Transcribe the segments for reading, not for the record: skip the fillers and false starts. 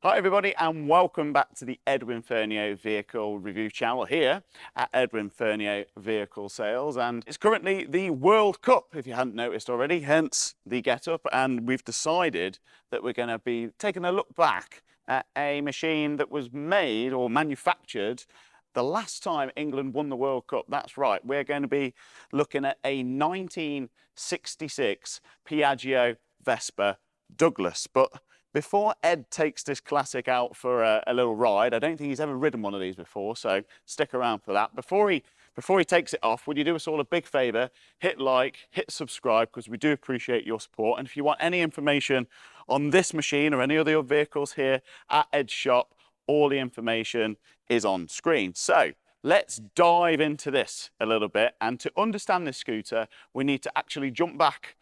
Hi everybody and welcome back to the Edwin Fernio Vehicle Review channel here at Edwin Fernio Vehicle Sales, and it's currently the World Cup if you hadn't noticed already, hence the get up, and we've decided that we're going to be taking a look back at a machine that was made or manufactured the last time England won the World Cup. That's right, we're going to be looking at a 1966 Piaggio Vespa Douglas. But before Ed takes this classic out for a little ride, I don't think he's ever ridden one of these before, so stick around for that. Before he takes it off, would you do us all a big favour? Hit like, hit subscribe, because we do appreciate your support. And if you want any information on this machine or any other vehicles here at Ed's shop, all the information is on screen. So let's dive into this a little bit. And to understand this scooter, we need to actually jump back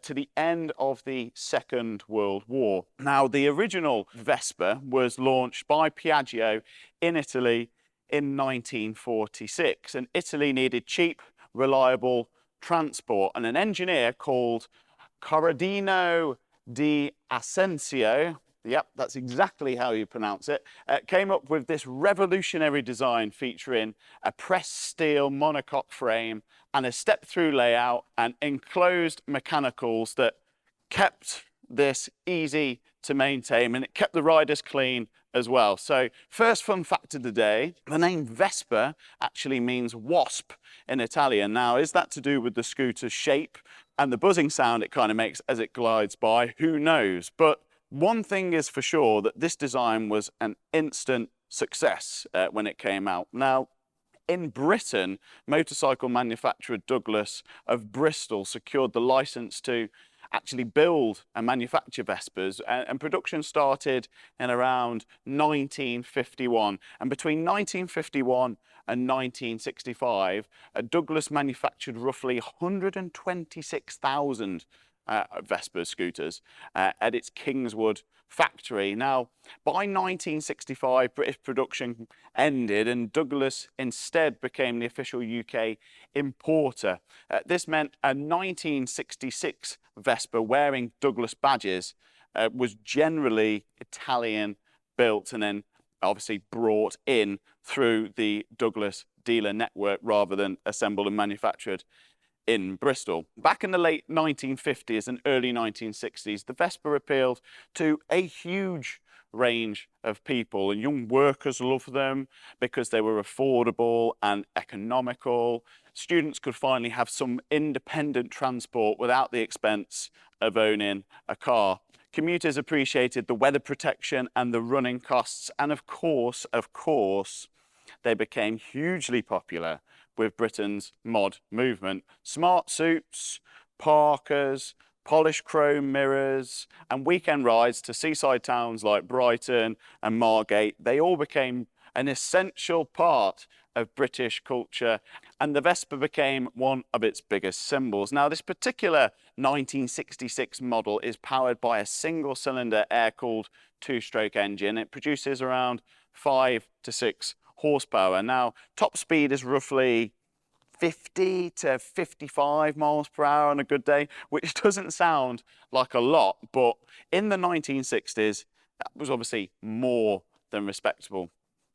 to the end of the Second World War. Now, the original Vespa was launched by Piaggio in Italy in 1946, and Italy needed cheap, reliable transport, and an engineer called Corradino di Asensio, yep, that's exactly how you pronounce it, came up with this revolutionary design featuring a pressed steel monocoque frame and a step-through layout and enclosed mechanicals that kept this easy to maintain, and it kept the riders clean as well. So first fun fact of the day, the name Vespa actually means wasp in Italian. Now, is that to do with the scooter's shape and the buzzing sound it kind of makes as it glides by? Who knows? But one thing is for sure, that this design was an instant success when it came out. Now, in Britain, motorcycle manufacturer Douglas of Bristol secured the license to actually build and manufacture Vespas, and production started in around 1951. And between 1951 and 1965, Douglas manufactured roughly 126,000 Vespa scooters at its Kingswood factory. Now, by 1965, British production ended and Douglas instead became the official UK importer. This meant a 1966 Vespa wearing Douglas badges was generally Italian built and then obviously brought in through the Douglas dealer network rather than assembled and manufactured in Bristol. Back in the late 1950s and early 1960s, the Vespa appealed to a huge range of people, and young workers loved them because they were affordable and economical. Students could finally have some independent transport without the expense of owning a car. Commuters appreciated the weather protection and the running costs, and of course, they became hugely popular with Britain's mod movement. Smart suits, parkers, polished chrome mirrors, and weekend rides to seaside towns like Brighton and Margate, they all became an essential part of British culture, and the Vespa became one of its biggest symbols. Now, this particular 1966 model is powered by a single-cylinder air-cooled two-stroke engine. It produces around 5 to 6 horsepower. Now, top speed is roughly 50 to 55 miles per hour on a good day, which doesn't sound like a lot, but in the 1960s, that was obviously more than respectable.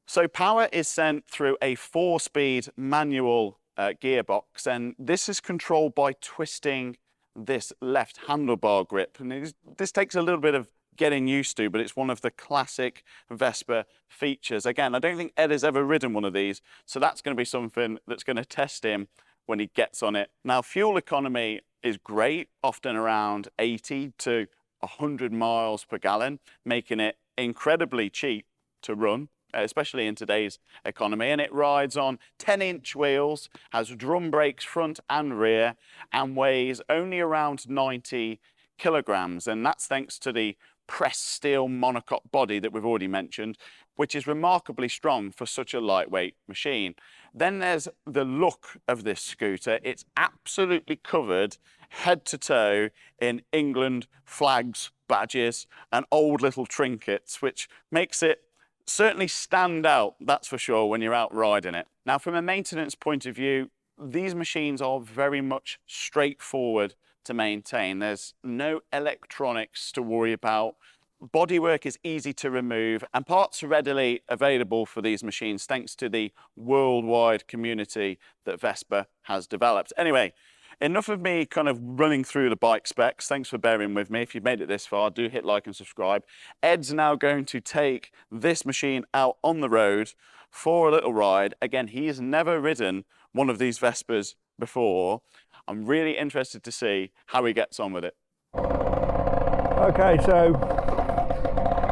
So power is sent through a 4-speed manual gearbox, and this is controlled by twisting this left handlebar grip. And this takes a little bit of getting used to, but it's one of the classic Vespa features. Again, I don't think Ed has ever ridden one of these, so that's going to be something that's going to test him when he gets on it. Now, fuel economy is great, often around 80 to 100 miles per gallon, making it incredibly cheap to run, especially in today's economy. And it rides on 10-inch wheels, has drum brakes front and rear, and weighs only around 90 kilograms. And that's thanks to the pressed steel monocoque body that we've already mentioned, which is remarkably strong for such a lightweight machine. Then there's the look of this scooter. It's absolutely covered head to toe in England flags, badges, and old little trinkets, which makes it certainly stand out, that's for sure, when you're out riding it. Now, from a maintenance point of view, these machines are very much straightforward to maintain. There's no electronics to worry about. Bodywork is easy to remove and parts are readily available for these machines thanks to the worldwide community that Vespa has developed. Anyway, enough of me kind of running through the bike specs. Thanks for bearing with me. If you've made it this far, do hit like and subscribe. Ed's now going to take this machine out on the road for a little ride. Again, he has never ridden one of these Vespas before. I'm really interested to see how he gets on with it. Okay, so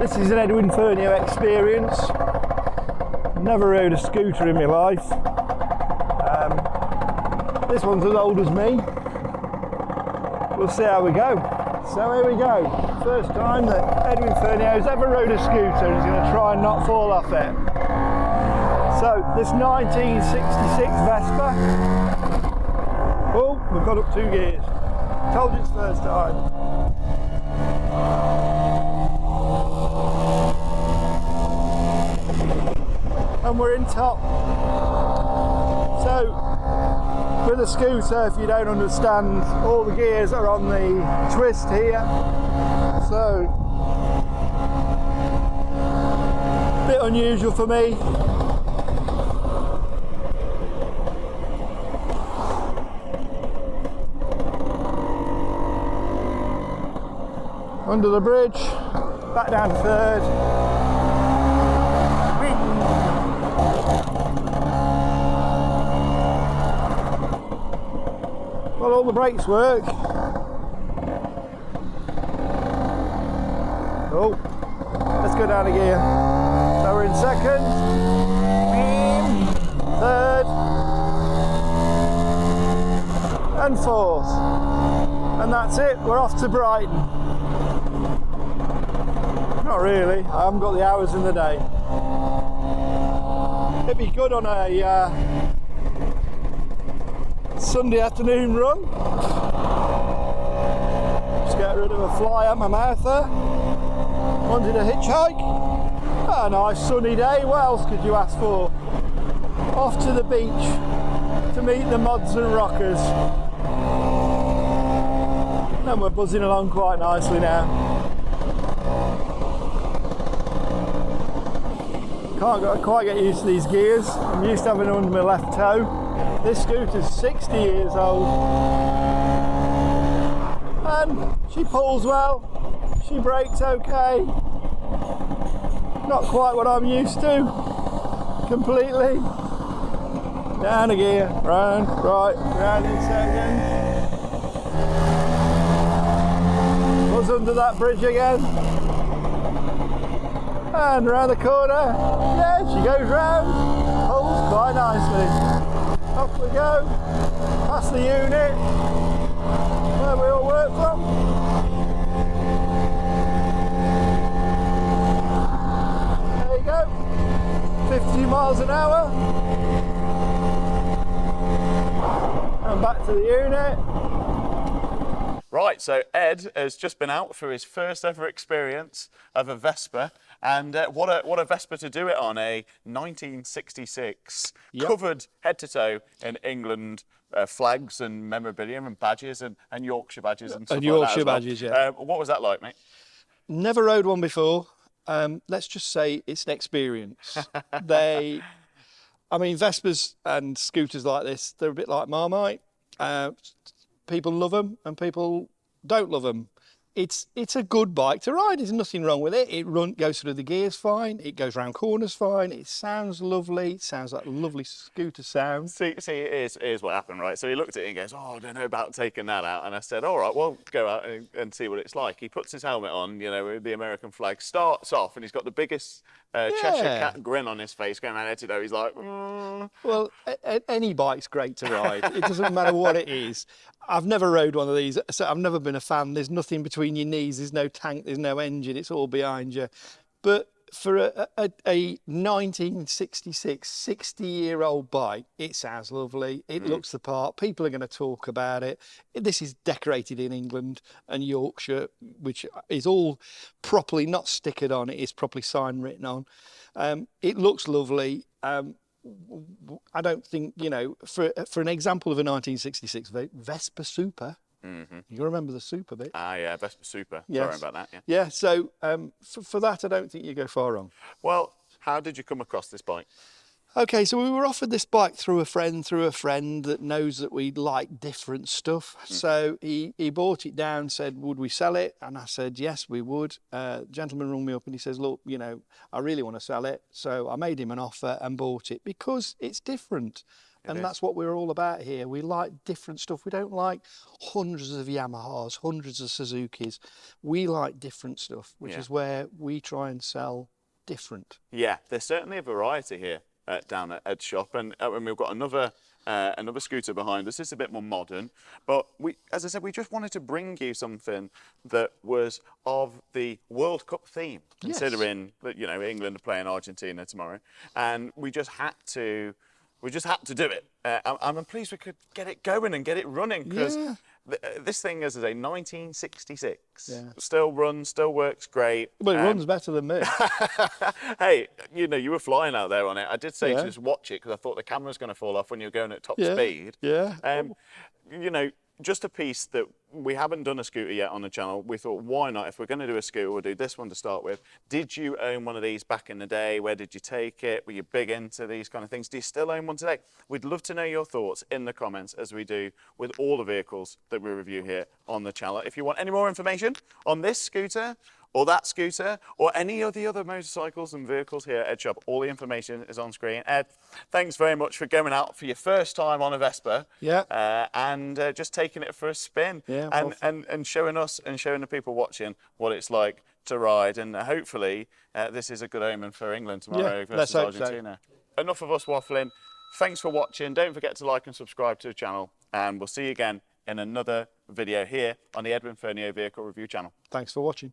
this is an Edwin Fernio experience. Never rode a scooter in my life. This one's as old as me. We'll see how we go. So here we go. First time that Edwin Fernio's ever rode a scooter, and he's going to try and not fall off it. So this 1966 Vespa. Oh, we've got up 2 gears. Told you it's first time. And we're in top. So with a scooter, if you don't understand, all the gears are on the twist here. So a bit unusual for me. Under the bridge, back down to third. Well, all the brakes work. Oh, let's go down a gear. So we're in second, third, and fourth. And that's it, we're off to Brighton. Not really, I haven't got the hours in the day. It'd be good on a Sunday afternoon run. Just get rid of a fly out my mouth there. Wanted a hitchhike. A nice sunny day, what else could you ask for? Off to the beach to meet the mods and rockers. And we're buzzing along quite nicely now. Can't quite get used to these gears. I'm used to having them under my left toe. This scooter's 60 years old. And she pulls well. She brakes okay. Not quite what I'm used to. Completely. Down a gear. Round, right, round in second. Buzz under that bridge again. And round the corner. Yeah, she goes round. Pulls quite nicely. Off we go. Past the unit. Where we all work from. There you go. 50 miles an hour. And back to the unit. Right, so Ed has just been out for his first ever experience of a Vespa, and what a Vespa to do it on, a 1966, yep. Covered head to toe in England flags and memorabilia and badges and Yorkshire badges and stuff and like Yorkshire that as well. badges, yeah. What was that like, mate? Never rode one before. Let's just say it's an experience. I mean, Vespas and scooters like this, they're a bit like Marmite. People love them and people don't love them. It's a good bike to ride. There's nothing wrong with it. It goes through the gears fine. It goes round corners fine. It sounds lovely. It sounds like a lovely scooter sound. See, here's what happened, right? So he looked at it and goes, oh, I don't know about taking that out. And I said, all right, well, go out and see what it's like. He puts his helmet on, you know, with the American flag, starts off, and he's got the biggest Cheshire Cat grin on his face going around head to toe. He's like, Well, any bike's great to ride. It doesn't matter what it is. I've never rode one of these, so I've never been a fan. There's nothing between your knees. There's no tank. There's no engine. It's all behind you. But for a 1966, 60-year-old bike, it sounds lovely. It looks the part. People are going to talk about it. This is decorated in England and Yorkshire, which is all properly not stickered on. It is properly signed, written on. It looks lovely. I don't think, you know, for an example of a 1966 Vespa Super, You remember the Super bit? Ah, yeah, Vespa Super. Yes. Sorry about that. Yeah. Yeah, so for that, I don't think you go far wrong. Well, how did you come across this bike? Okay, so we were offered this bike through a friend that knows that we like different stuff. So he bought it down, said, would we sell it? And I said, yes, we would. The gentleman rung me up and he says, look, you know, I really want to sell it. So I made him an offer and bought it because it's different. And that's what we're all about here. We like different stuff. We don't like hundreds of Yamahas, hundreds of Suzukis. We like different stuff, which is where we try and sell different. Yeah, there's certainly a variety here down at Ed's shop, and we've got another scooter behind us. It's a bit more modern, but as I said, we just wanted to bring you something that was of the World Cup theme, considering that, you know, England are playing Argentina tomorrow, and we just had to do it. I'm pleased we could get it going and get it running, because this thing is a 1966. Yeah. Still runs, still works great. Well, it runs better than me. Hey, you know, you were flying out there on it. I did say to just watch it because I thought the camera was going to fall off when you were going at top speed. Yeah. You know, just a piece that we haven't done a scooter yet on the channel. We thought, why not? If we're going to do a scooter, we'll do this one to start with. Did you own one of these back in the day? Where did you take it? Were you big into these kind of things? Do you still own one today? We'd love to know your thoughts in the comments, as we do with all the vehicles that we review here on the channel. If you want any more information on this scooter, or that scooter, or any of the other motorcycles and vehicles here at Ed Shop, all the information is on screen. Ed, thanks very much for going out for your first time on a Vespa. Yeah. And just taking it for a spin. Yeah. And showing us and showing the people watching what it's like to ride. And hopefully this is a good omen for England tomorrow versus Argentina. So. Enough of us waffling. Thanks for watching. Don't forget to like and subscribe to the channel. And we'll see you again in another video here on the Edwin Fernio Vehicle Review channel. Thanks for watching.